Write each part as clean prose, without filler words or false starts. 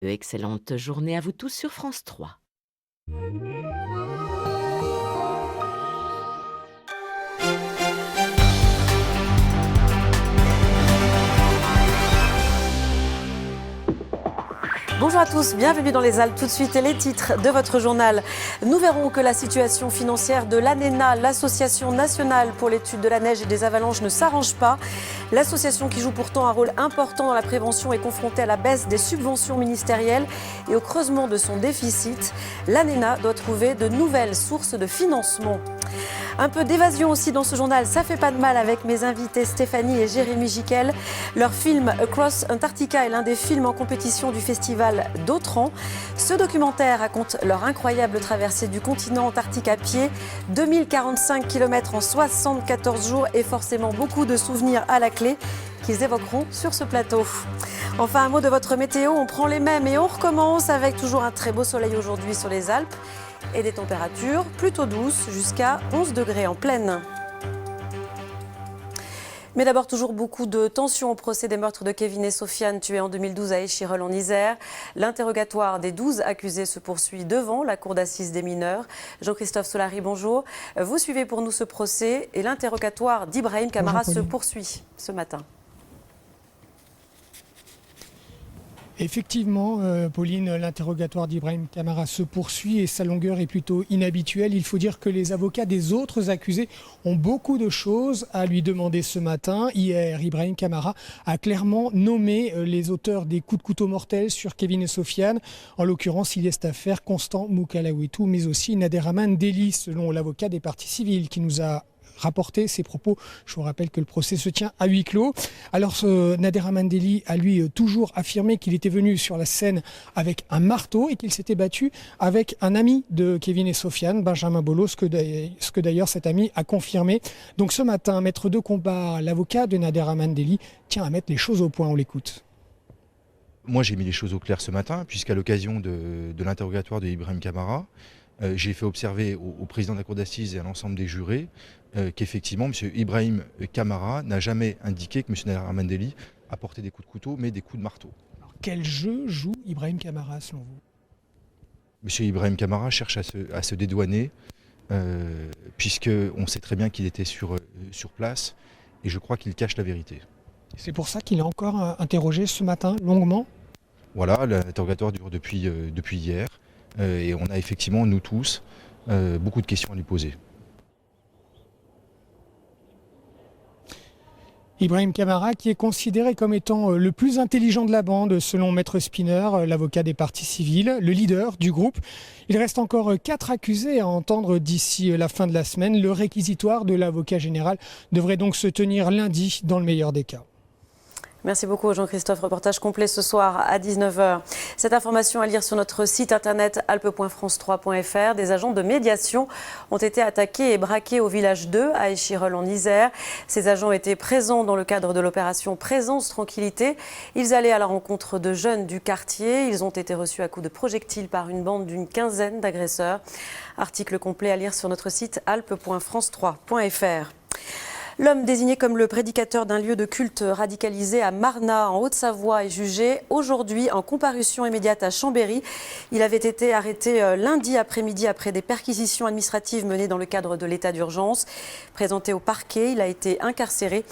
Excellente journée à vous tous sur France 3. Bonjour à tous, bienvenue dans les Alpes. Tout de suite, les titres de votre journal. Nous verrons que la situation financière de l'ANENA, l'Association nationale pour l'étude de la neige et des avalanches, ne s'arrange pas. L'association, qui joue pourtant un rôle important dans la prévention, est confrontée à la baisse des subventions ministérielles et au creusement de son déficit. L'ANENA doit trouver de nouvelles sources de financement. Un peu d'évasion aussi dans ce journal, ça fait pas de mal, avec mes invités Stéphanie et Jérémy Jiquel. Leur film Across Antarctica est l'un des films en compétition du festival d'Autran. Ce documentaire raconte leur incroyable traversée du continent antarctique à pied, 2045 km en 74 jours et forcément beaucoup de souvenirs à la clé qu'ils évoqueront sur ce plateau. Enfin, un mot de votre météo, on prend les mêmes et on recommence avec toujours un très beau soleil aujourd'hui sur les Alpes et des températures plutôt douces jusqu'à 11 degrés en plaine. Mais d'abord, toujours beaucoup de tensions au procès des meurtres de Kevin et Sofiane, tués en 2012 à Échirolles en Isère. L'interrogatoire des 12 accusés se poursuit devant la cour d'assises des mineurs. Jean-Christophe Solari, bonjour. Vous suivez pour nous ce procès et l'interrogatoire d'Ibrahim Camara se poursuit ce matin. Effectivement, Pauline, l'interrogatoire d'Ibrahim Camara se poursuit et sa longueur est plutôt inhabituelle. Il faut dire que les avocats des autres accusés ont beaucoup de choses à lui demander ce matin. Hier, Ibrahim Camara a clairement nommé les auteurs des coups de couteau mortels sur Kevin et Sofiane. En l'occurrence, il est affaire Constant Moukalaouetou, mais aussi Nader Deli, selon l'avocat des parties civiles qui nous a rapporter ses propos. Je vous rappelle que le procès se tient à huis clos. Alors Nader Deli a lui toujours affirmé qu'il était venu sur la scène avec un marteau et qu'il s'était battu avec un ami de Kevin et Sofiane, Benjamin Bolo, ce que d'ailleurs cet ami a confirmé. Donc ce matin, maître de combat, l'avocat de Nader Deli, tient à mettre les choses au point. On l'écoute. Moi, j'ai mis les choses au clair ce matin, puisqu'à l'occasion de l'interrogatoire de Ibrahim Camara, j'ai fait observer au président de la cour d'assises et à l'ensemble des jurés qu'effectivement, M. Ibrahim Camara n'a jamais indiqué que M. Nader Deli a porté des coups de couteau, mais des coups de marteau. Alors, quel jeu joue Ibrahim Camara, selon vous ? M. Ibrahim Camara cherche à se dédouaner, puisqu'on sait très bien qu'il était sur place, et je crois qu'il cache la vérité. C'est pour ça qu'il est encore interrogé ce matin, longuement ? Voilà, l'interrogatoire dure depuis hier, et on a effectivement, nous tous, beaucoup de questions à lui poser. Ibrahim Camara, qui est considéré comme étant le plus intelligent de la bande, selon Maître Spinner, l'avocat des parties civiles, le leader du groupe. Il reste encore 4 accusés à entendre d'ici la fin de la semaine. Le réquisitoire de l'avocat général devrait donc se tenir lundi, dans le meilleur des cas. Merci beaucoup Jean-Christophe, reportage complet ce soir à 19h. Cette information à lire sur notre site internet alpes.france3.fr. Des agents de médiation ont été attaqués et braqués au village 2 à Échirolles en Isère. Ces agents étaient présents dans le cadre de l'opération Présence Tranquillité. Ils allaient à la rencontre de jeunes du quartier. Ils ont été reçus à coups de projectiles par une bande d'une quinzaine d'agresseurs. Article complet à lire sur notre site alpes.france3.fr. L'homme désigné comme le prédicateur d'un lieu de culte radicalisé à Marnat, en Haute-Savoie, est jugé aujourd'hui en comparution immédiate à Chambéry. Il avait été arrêté lundi après-midi après des perquisitions administratives menées dans le cadre de l'état d'urgence. Présenté au parquet, il a été incarcéré.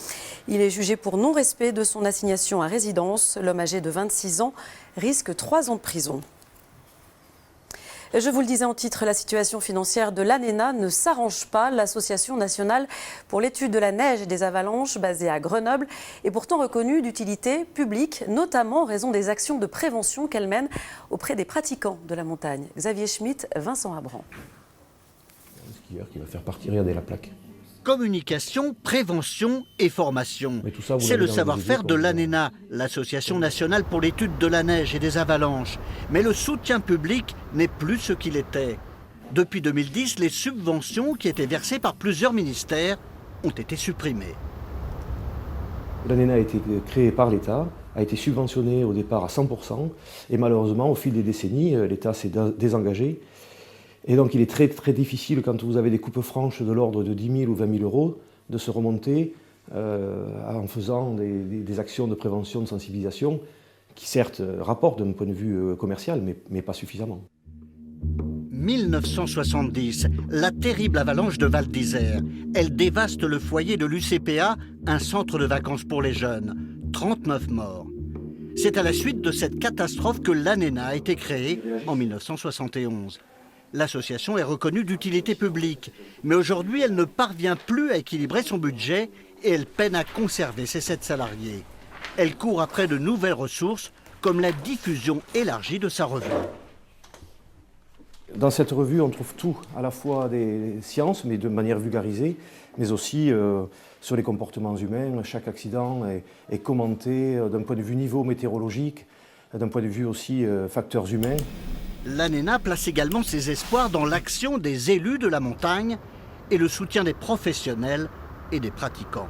Il est jugé pour non-respect de son assignation à résidence. L'homme âgé de 26 ans risque 3 ans de prison. Je vous le disais en titre, la situation financière de l'ANENA ne s'arrange pas. L'Association nationale pour l'étude de la neige et des avalanches, basée à Grenoble, est pourtant reconnue d'utilité publique, notamment en raison des actions de prévention qu'elle mène auprès des pratiquants de la montagne. Xavier Schmitt, Vincent Abran. Un skieur qui va faire partir, regardez la plaque. Communication, prévention et formation. C'est le savoir-faire de l'ANENA, l'Association nationale pour l'étude de la neige et des avalanches. Mais le soutien public n'est plus ce qu'il était. Depuis 2010, les subventions qui étaient versées par plusieurs ministères ont été supprimées. L'ANENA a été créée par l'État, a été subventionnée au départ à 100%, et malheureusement, au fil des décennies, l'État s'est désengagé. Et donc il est très, très difficile, quand vous avez des coupes franches de l'ordre de 10 000 ou 20 000 euros, de se remonter en faisant des actions de prévention, de sensibilisation qui certes rapportent d'un point de vue commercial, mais pas suffisamment. 1970, la terrible avalanche de Val d'Isère. Elle dévaste le foyer de l'UCPA, un centre de vacances pour les jeunes. 39 morts. C'est à la suite de cette catastrophe que l'ANENA a été créée en 1971. L'association est reconnue d'utilité publique, mais aujourd'hui elle ne parvient plus à équilibrer son budget et elle peine à conserver ses 7 salariés. Elle court après de nouvelles ressources, comme la diffusion élargie de sa revue. Dans cette revue, on trouve tout, à la fois des sciences, mais de manière vulgarisée, mais aussi sur les comportements humains. Chaque accident est commenté d'un point de vue niveau météorologique, d'un point de vue aussi facteurs humains. L'ANENA place également ses espoirs dans l'action des élus de la montagne et le soutien des professionnels et des pratiquants.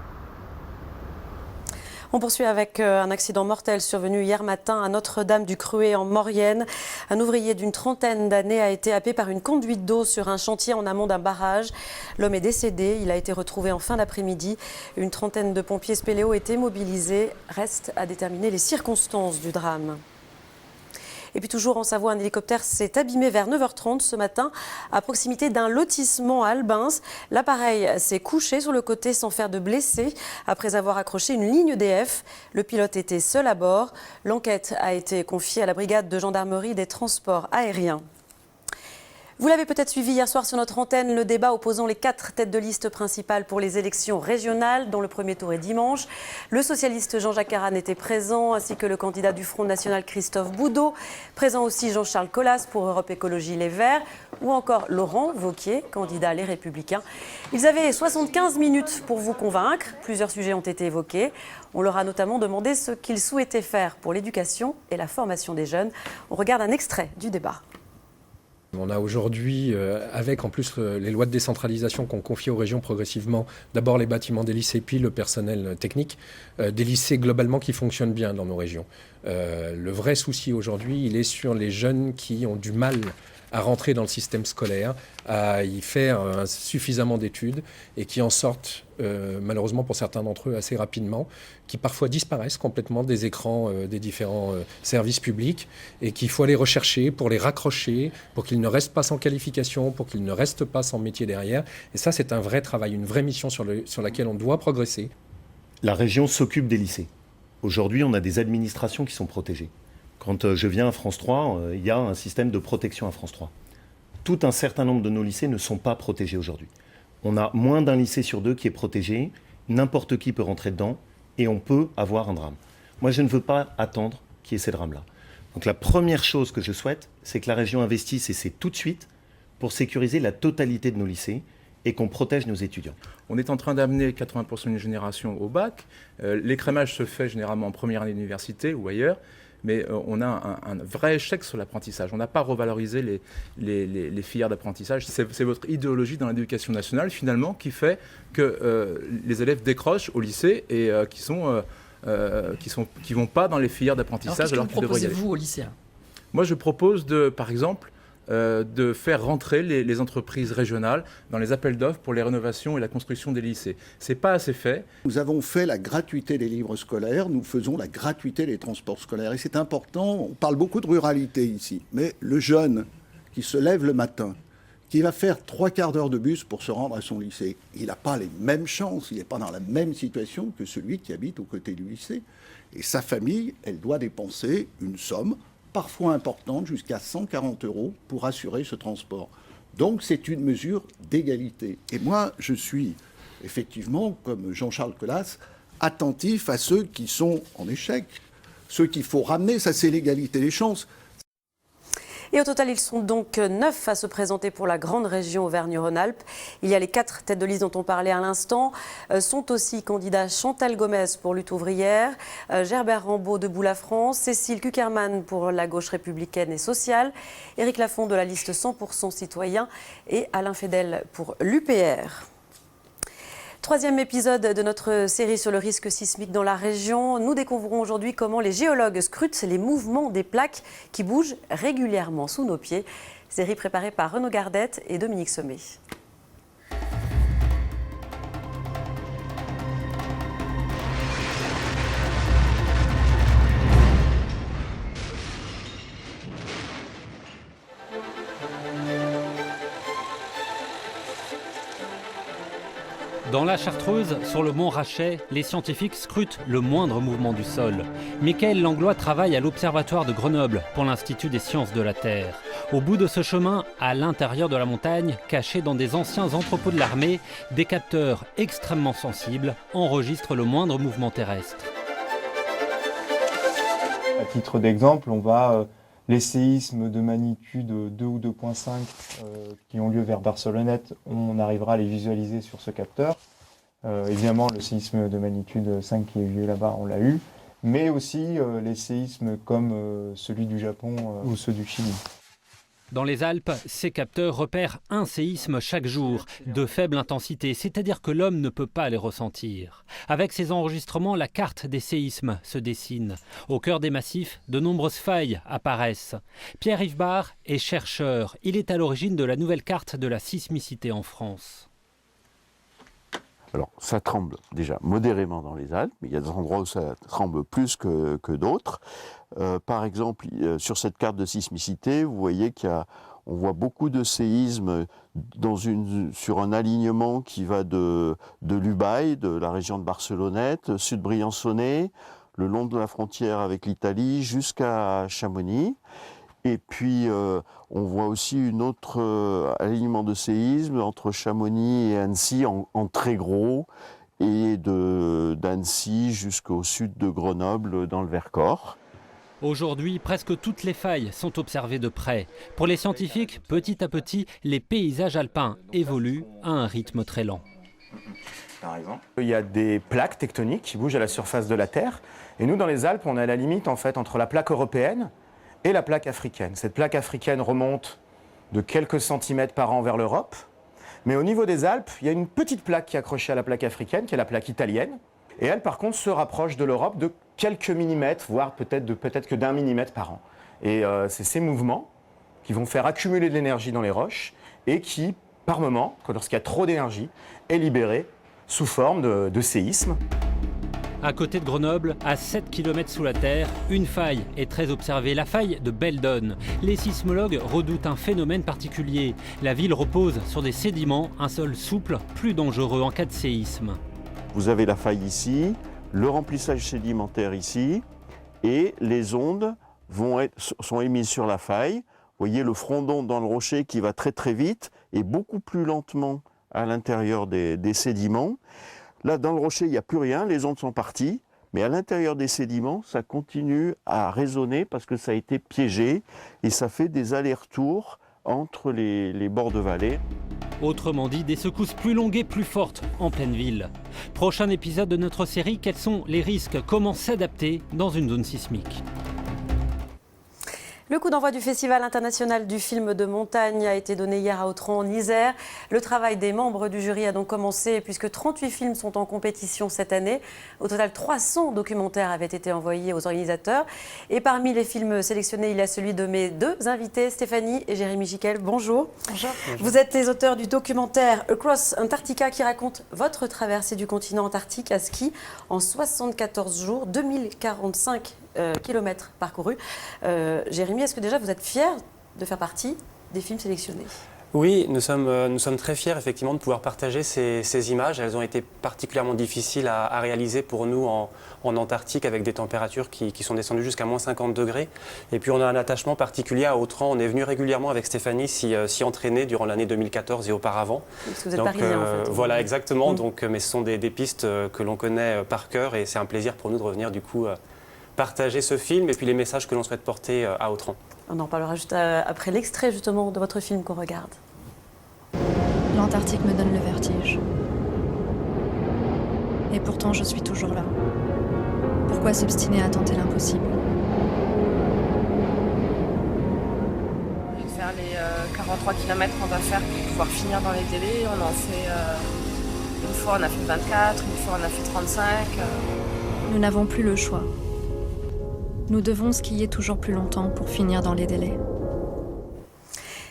On poursuit avec un accident mortel survenu hier matin à Notre-Dame-du-Cruet en Maurienne. Un ouvrier d'une trentaine d'années a été happé par une conduite d'eau sur un chantier en amont d'un barrage. L'homme est décédé, il a été retrouvé en fin d'après-midi. Une trentaine de pompiers spéléo étaient mobilisés. Reste à déterminer les circonstances du drame. Et puis toujours en Savoie, un hélicoptère s'est abîmé vers 9h30 ce matin à proximité d'un lotissement à Albins. L'appareil s'est couché sur le côté sans faire de blessés après avoir accroché une ligne DF. Le pilote était seul à bord. L'enquête a été confiée à la brigade de gendarmerie des transports aériens. Vous l'avez peut-être suivi hier soir sur notre antenne, le débat opposant les 4 têtes de liste principales pour les élections régionales, dont le premier tour est dimanche. Le socialiste Jean-Jacques Arane était présent, ainsi que le candidat du Front National Christophe Boudot. Présent aussi Jean-Charles Collas pour Europe Écologie Les Verts, ou encore Laurent Wauquiez, candidat Les Républicains. Ils avaient 75 minutes pour vous convaincre. Plusieurs sujets ont été évoqués. On leur a notamment demandé ce qu'ils souhaitaient faire pour l'éducation et la formation des jeunes. On regarde un extrait du débat. On a aujourd'hui, avec en plus les lois de décentralisation qu'on confie aux régions progressivement, d'abord les bâtiments des lycées, puis le personnel technique, des lycées globalement qui fonctionnent bien dans nos régions. Le vrai souci aujourd'hui, il est sur les jeunes qui ont du mal à rentrer dans le système scolaire, à y faire suffisamment d'études et qui en sortent, malheureusement pour certains d'entre eux, assez rapidement, qui parfois disparaissent complètement des écrans des différents services publics et qu'il faut aller rechercher pour les raccrocher, pour qu'ils ne restent pas sans qualification, pour qu'ils ne restent pas sans métier derrière. Et ça, c'est un vrai travail, une vraie mission sur laquelle on doit progresser. La région s'occupe des lycées. Aujourd'hui, on a des administrations qui sont protégées. Quand je viens à France 3, il y a un système de protection à France 3. Tout un certain nombre de nos lycées ne sont pas protégés aujourd'hui. On a moins d'un lycée sur 2 qui est protégé, n'importe qui peut rentrer dedans et on peut avoir un drame. Moi, je ne veux pas attendre qu'il y ait ces drames-là. Donc la première chose que je souhaite, c'est que la région investisse, et c'est tout de suite, pour sécuriser la totalité de nos lycées et qu'on protège nos étudiants. On est en train d'amener 80% d'une génération au bac. L'écrémage se fait généralement en première année d'université ou ailleurs. Mais on a un vrai échec sur l'apprentissage. On n'a pas revalorisé les filières d'apprentissage. C'est votre idéologie dans l'éducation nationale, finalement, qui fait que les élèves décrochent au lycée et qui vont pas dans les filières d'apprentissage alors qu'ils devraient y aller. Qu'est-ce que vous proposez-vous aux lycéens ? Moi, je propose, par exemple, de faire rentrer les entreprises régionales dans les appels d'offres pour les rénovations et la construction des lycées. Ce n'est pas assez fait. Nous avons fait la gratuité des livres scolaires, nous faisons la gratuité des transports scolaires. Et c'est important, on parle beaucoup de ruralité ici, mais le jeune qui se lève le matin, qui va faire 3/4 d'heure de bus pour se rendre à son lycée, il n'a pas les mêmes chances, il n'est pas dans la même situation que celui qui habite aux côtés du lycée. Et sa famille, elle doit dépenser une somme parfois importante, jusqu'à 140 € pour assurer ce transport. Donc c'est une mesure d'égalité. Et moi, je suis effectivement, comme Jean-Charles Collas, attentif à ceux qui sont en échec. Ceux qu'il faut ramener, ça c'est l'égalité des chances. Et au total, ils sont donc 9 à se présenter pour la grande région Auvergne-Rhône-Alpes. Il y a les 4 têtes de liste dont on parlait à l'instant. Sont aussi candidats Chantal Gomez pour Lutte ouvrière, Gerbert Rambaud de Boula France, Cécile Kuckerman pour la gauche républicaine et sociale, Éric Lafont de la liste 100% citoyen et Alain Fédel pour l'UPR. 3e épisode de notre série sur le risque sismique dans la région. Nous découvrons aujourd'hui comment les géologues scrutent les mouvements des plaques qui bougent régulièrement sous nos pieds. Série préparée par Renaud Gardette et Dominique Sommet. Dans la Chartreuse, sur le mont Rachet, les scientifiques scrutent le moindre mouvement du sol. Michael Langlois travaille à l'Observatoire de Grenoble pour l'Institut des sciences de la Terre. Au bout de ce chemin, à l'intérieur de la montagne, cachés dans des anciens entrepôts de l'armée, des capteurs extrêmement sensibles enregistrent le moindre mouvement terrestre. À titre d'exemple, les séismes de magnitude 2 ou 2.5 qui ont lieu vers Barcelonnette, on arrivera à les visualiser sur ce capteur. Évidemment, le séisme de magnitude 5 qui a eu lieu là-bas, on l'a eu, mais aussi les séismes comme celui du Japon ou ceux du Chili. Dans les Alpes, ces capteurs repèrent un séisme chaque jour, de faible intensité, c'est-à-dire que l'homme ne peut pas les ressentir. Avec ces enregistrements, la carte des séismes se dessine. Au cœur des massifs, de nombreuses failles apparaissent. Pierre-Yves Barre est chercheur. Il est à l'origine de la nouvelle carte de la sismicité en France. Alors, ça tremble déjà modérément dans les Alpes, mais il y a des endroits où ça tremble plus que d'autres. Par exemple, sur cette carte de sismicité, vous voyez on voit beaucoup de séismes sur un alignement qui va de l'Ubaye, de la région de Barcelonnette, Sud-Briançonnais, le long de la frontière avec l'Italie, jusqu'à Chamonix. Et puis, on voit aussi un autre alignement de séismes entre Chamonix et Annecy en très gros, et d'Annecy jusqu'au sud de Grenoble dans le Vercors. Aujourd'hui, presque toutes les failles sont observées de près. Pour les scientifiques, petit à petit, les paysages alpins évoluent à un rythme très lent. Par exemple, il y a des plaques tectoniques qui bougent à la surface de la Terre. Et nous, dans les Alpes, on est à la limite en fait, entre la plaque européenne et la plaque africaine. Cette plaque africaine remonte de quelques centimètres par an vers l'Europe. Mais au niveau des Alpes, il y a une petite plaque qui est accrochée à la plaque africaine, qui est la plaque italienne. Et elle, par contre, se rapproche de l'Europe de quelques millimètres, voire peut-être que d'1 millimètre par an. Et c'est ces mouvements qui vont faire accumuler de l'énergie dans les roches et qui, par moment, lorsqu'il y a trop d'énergie, est libérée sous forme de séisme. À côté de Grenoble, à 7 km sous la terre, une faille est très observée, la faille de Beldon. Les sismologues redoutent un phénomène particulier. La ville repose sur des sédiments, un sol souple, plus dangereux en cas de séisme. Vous avez la faille ici, le remplissage sédimentaire ici, et les ondes sont émises sur la faille. Vous voyez le front d'onde dans le rocher qui va très très vite et beaucoup plus lentement à l'intérieur des sédiments. Là, dans le rocher, il n'y a plus rien, les ondes sont parties, mais à l'intérieur des sédiments, ça continue à résonner parce que ça a été piégé et ça fait des allers-retours entre les bords de vallée. Autrement dit, des secousses plus longues et plus fortes en pleine ville. Prochain épisode de notre série, quels sont les risques? Comment s'adapter dans une zone sismique? Le coup d'envoi du Festival international du film de montagne a été donné hier à Autran, en Isère. Le travail des membres du jury a donc commencé puisque 38 films sont en compétition cette année. Au total, 300 documentaires avaient été envoyés aux organisateurs. Et parmi les films sélectionnés, il y a celui de mes deux invités, Stéphanie et Jérémy Giquel. Bonjour. Bonjour. Vous êtes les auteurs du documentaire Across Antarctica qui raconte votre traversée du continent antarctique à ski en 74 jours, 2045 kilomètres parcourus. Jérémy, est-ce que déjà vous êtes fier de faire partie des films sélectionnés? Oui, nous sommes très fiers effectivement de pouvoir partager ces images. Elles ont été particulièrement difficiles à réaliser pour nous en Antarctique avec des températures qui sont descendues jusqu'à moins 50 degrés. Et puis on a un attachement particulier à Autran. On est venu régulièrement avec Stéphanie s'y entraîner durant l'année 2014 et auparavant. Parce que vous êtes parisien en fait. Voilà, exactement. Donc, mais ce sont des pistes que l'on connaît par cœur et c'est un plaisir pour nous de revenir du coup partager ce film et puis les messages que l'on souhaite porter à Autran. On en parlera juste après l'extrait justement de votre film qu'on regarde. L'Antarctique me donne le vertige. Et pourtant, je suis toujours là. Pourquoi s'obstiner à tenter l'impossible? Faire les 43 km qu'on doit faire pour pouvoir finir dans les délais. On en fait une fois on a fait 24, une fois on a fait 35. Nous n'avons plus le choix. Nous devons skier toujours plus longtemps pour finir dans les délais.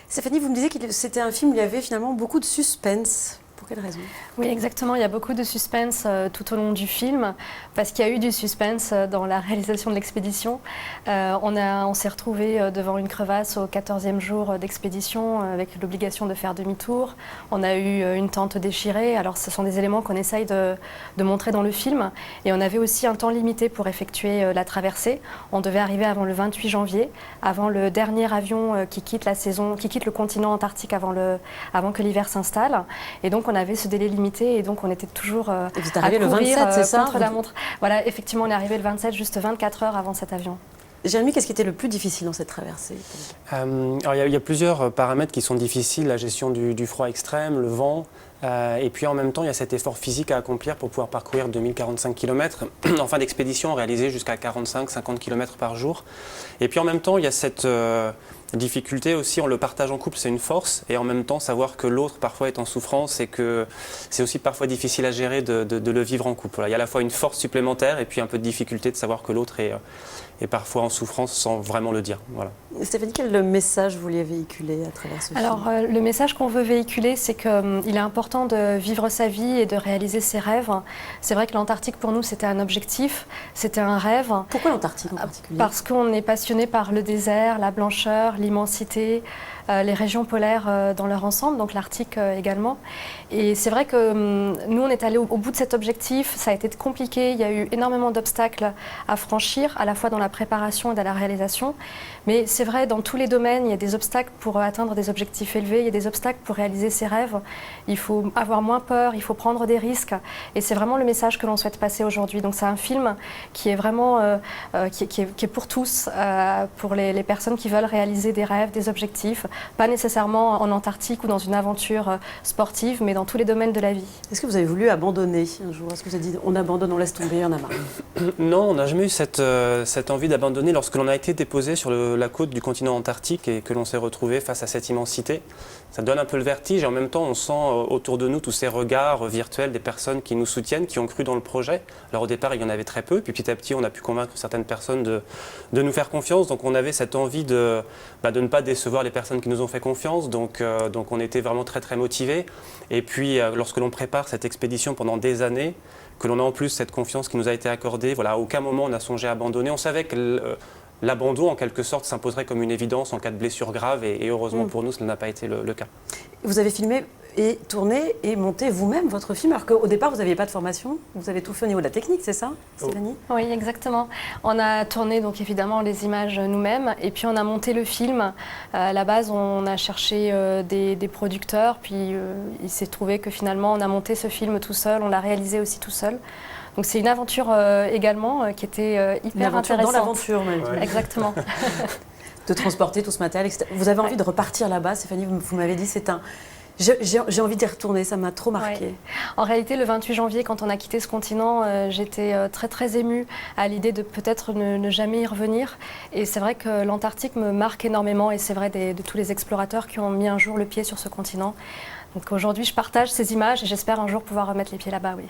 Stéphanie, vous me disiez que c'était un film où il y avait finalement beaucoup de suspense. Pour quelle raison? Oui, exactement. Il y a beaucoup de suspense tout au long du film, parce qu'il y a eu du suspense dans la réalisation de l'expédition. On s'est retrouvé devant une crevasse au 14e jour d'expédition, avec l'obligation de faire demi-tour. On a eu une tente déchirée. Alors, ce sont des éléments qu'on essaye de montrer dans le film. Et on avait aussi un temps limité pour effectuer la traversée. On devait arriver avant le 28 janvier, avant le dernier avion qui quitte le continent antarctique avant que l'hiver s'installe. Et donc, on avait ce délai limité et donc on était toujours à arrivé le 27, c'est ça, contre la montre. Voilà, effectivement, on est arrivé le 27, juste 24 heures avant cet avion. Jérémy, qu'est-ce qui était le plus difficile dans cette traversée? Alors, il y a plusieurs paramètres qui sont difficiles, la gestion du froid extrême, le vent, et puis en même temps, il y a cet effort physique à accomplir pour pouvoir parcourir 2045 km. En fin d'expédition, on réalisait jusqu'à 45-50 km par jour. Et puis en même temps, il y a cette difficulté aussi, on le partage en couple, c'est une force, et en même temps savoir que l'autre parfois est en souffrance et que c'est aussi parfois difficile à gérer de le vivre en couple. Voilà, il y a à la fois une force supplémentaire et puis un peu de difficulté de savoir que l'autre est parfois en souffrance sans vraiment le dire. Voilà. Stéphanie, quel message vous vouliez véhiculer à travers ce film? Alors, le message qu'on veut véhiculer, c'est qu'il est important de vivre sa vie et de réaliser ses rêves. C'est vrai que l'Antarctique, pour nous, c'était un objectif, c'était un rêve. Pourquoi l'Antarctique en particulier? Parce qu'on est passionné par le désert, la blancheur, l'immensité, les régions polaires dans leur ensemble, donc l'Arctique également. Et c'est vrai que nous, on est allé au bout de cet objectif. Ça a été compliqué, il y a eu énormément d'obstacles à franchir, à la fois dans la préparation et dans la réalisation. Mais c'est vrai, dans tous les domaines, il y a des obstacles pour atteindre des objectifs élevés, il y a des obstacles pour réaliser ses rêves. Il faut avoir moins peur, il faut prendre des risques. Et c'est vraiment le message que l'on souhaite passer aujourd'hui. Donc c'est un film qui est vraiment qui est pour tous, pour les personnes qui veulent réaliser des rêves, des objectifs. Pas nécessairement en Antarctique ou dans une aventure sportive, mais dans tous les domaines de la vie. Est-ce que vous avez voulu abandonner un jour? Est-ce que vous avez dit on abandonne, on laisse tomber, on a marre? Non, on n'a jamais eu cette envie d'abandonner lorsque l'on a été déposé sur la côte du continent antarctique et que l'on s'est retrouvé face à cette immensité. Ça donne un peu le vertige et en même temps on sent autour de nous tous ces regards virtuels des personnes qui nous soutiennent, qui ont cru dans le projet. Alors au départ il y en avait très peu, puis petit à petit on a pu convaincre certaines personnes de nous faire confiance. Donc on avait cette envie de ne pas décevoir les personnes qui nous ont fait confiance. Donc on était vraiment très très motivés. Et puis lorsque l'on prépare cette expédition pendant des années, que l'on a en plus cette confiance qui nous a été accordée, voilà, à aucun moment on a songé à abandonner. On savait que l'abandon, en quelque sorte, s'imposerait comme une évidence en cas de blessure grave et heureusement pour nous, cela n'a pas été le cas. Vous avez filmé et tourné et monté vous-même votre film, alors qu'au départ, vous n'aviez pas de formation. Vous avez tout fait au niveau de la technique, c'est ça, Stéphanie? Oui, exactement. On a tourné donc évidemment les images nous-mêmes et puis on a monté le film. À la base, on a cherché des producteurs, puis il s'est trouvé que finalement, on a monté ce film tout seul, on l'a réalisé aussi tout seul. Donc c'est une aventure également qui était hyper intéressante. Dans l'aventure même. Ouais. Exactement. De transporter tout ce matériel, etc. Vous avez envie de repartir là-bas, Stéphanie, vous m'avez dit c'est un... J'ai envie d'y retourner, ça m'a trop marqué. Ouais. En réalité, le 28 janvier, quand on a quitté ce continent, j'étais très très émue à l'idée de peut-être ne jamais y revenir. Et c'est vrai que l'Antarctique me marque énormément et c'est vrai de tous les explorateurs qui ont mis un jour le pied sur ce continent. Donc aujourd'hui, je partage ces images et j'espère un jour pouvoir remettre les pieds là-bas, oui.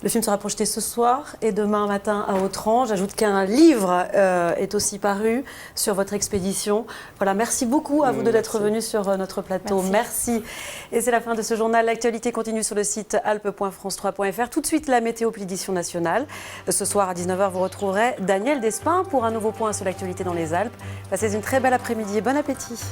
Le film sera projeté ce soir et demain matin à Autran. J'ajoute qu'un livre est aussi paru sur votre expédition. Voilà, merci beaucoup à vous deux d'être venus sur notre plateau. Merci. Et c'est la fin de ce journal. L'actualité continue sur le site alpes.france3.fr. Tout de suite, la météo puis l'édition nationale. Ce soir à 19h, vous retrouverez Daniel Despins pour un nouveau point sur l'actualité dans les Alpes. Passez une très belle après-midi et bon appétit.